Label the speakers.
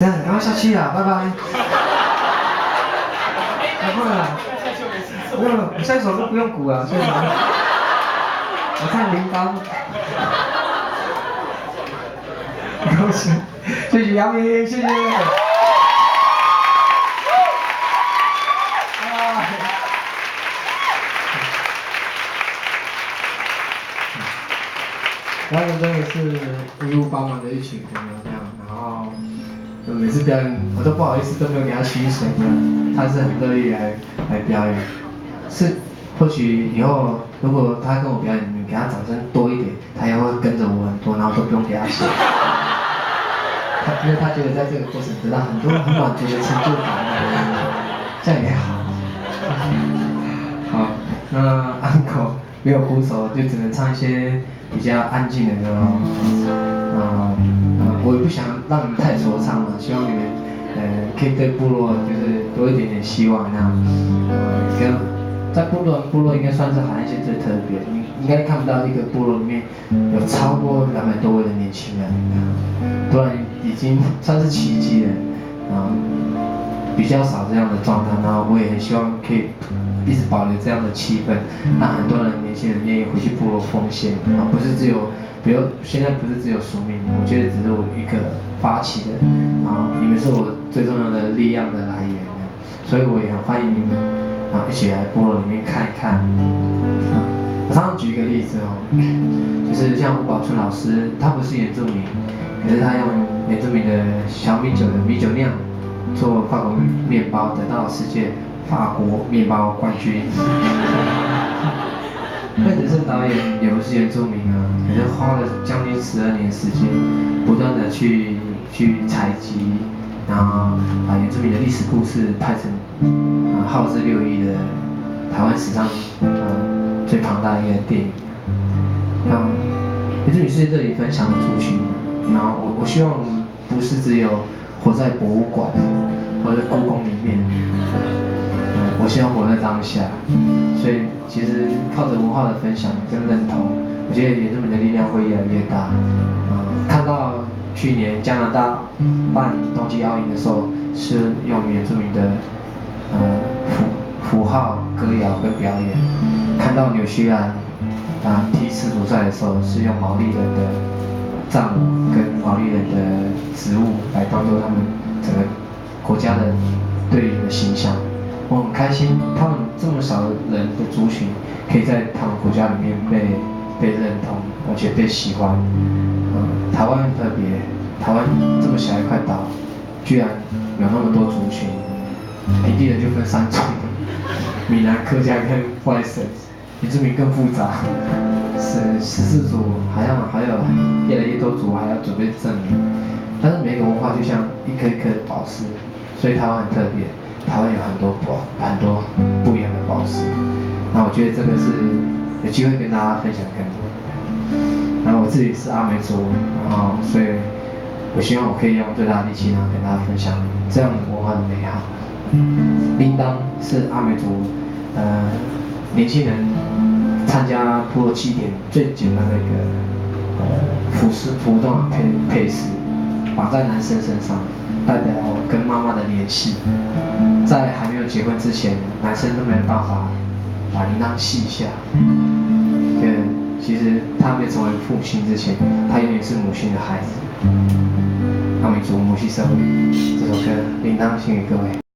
Speaker 1: 这样，赶快下去啦，拜拜。不会啦，不用了，下一首歌不用鼓了，下一首歌。我唱铃铛。高兴，谢谢杨明，谢谢。他们真的是义务帮忙的一群朋友这样，然后每次表演我都不好意思都没有给他薪水的，他是很乐意来表演。是，或许以后如果他跟我表演，你们给他掌声多一点，他也会跟着我很多，然后都不用给他钱。因为他觉得在这个过程得到很多很满足的成就感，这样也好。好，那uncle没有鼓手，就只能唱一些比较安静的歌哦。我也不想让你们太惆怅了，希望你们可以对部落就是多一点点希望那样。在部落应该算是海岸线最特别，你应该看不到一个部落里面有超过200多位的年轻人，不然已经算是奇迹了。比较少这样的状态，然后我也很希望可以一直保留这样的气氛，让很多年轻人愿意回去部落奉献，不是只有，比如现在不是只有署名，我觉得只是我一个发起的，你们是我最重要的力量的来源，所以我也很欢迎你们，一起来部落里面看一看。我常常举一个例子哦，就是像吴宝春老师，他不是原住民，可是他用原住民的小米酒的米酒酿做法国面包，得到世界法国面包冠军。魏德胜导演也不是原住民啊，可是花了将近12年时间，不断的去采集，然后把原住民的历史故事拍成耗资6亿的台湾史上最庞大的一个电影。原住民是这里分享的族群，然后我希望不是只有活在博物馆或者故宫里面，我希望活在当下。所以其实靠着文化的分享跟认同，我觉得原住民的力量会越来越大。看到去年加拿大办冬季奥运的时候，是用原住民的符号、歌谣跟表演；看到纽西兰踢世足赛的时候，是用毛利人的战舞跟毛利人的植物来当做他们整个国家的队员的形象。我很开心，他们这么少人的族群，可以在他们国家里面被认同，而且被喜欢。台湾很特别，台湾这么小一块岛，居然有那么多族群。平地人就分3种，闽南、客家跟外省，原住民更复杂，是14族，还有越来越多族还要准备证明。但是每个文化就像一颗一颗的宝石，所以台湾很特别。台湾有很多不一样的宝石，那我觉得这个是有机会跟大家分享更多。然后我自己是阿美族，然后所以我希望我可以用最大的力气，然后跟大家分享这样的文化的美好。铃铛是阿美族年轻人参加部落祭典最简单的一个浮动的配饰，绑在男生身上，代表跟妈妈的联系。在还没有结婚之前，男生都没有办法把铃铛系下。其实他没有成为父亲之前，他永远是母亲的孩子。阿美族母系社会，这首歌《铃铛》献给各位。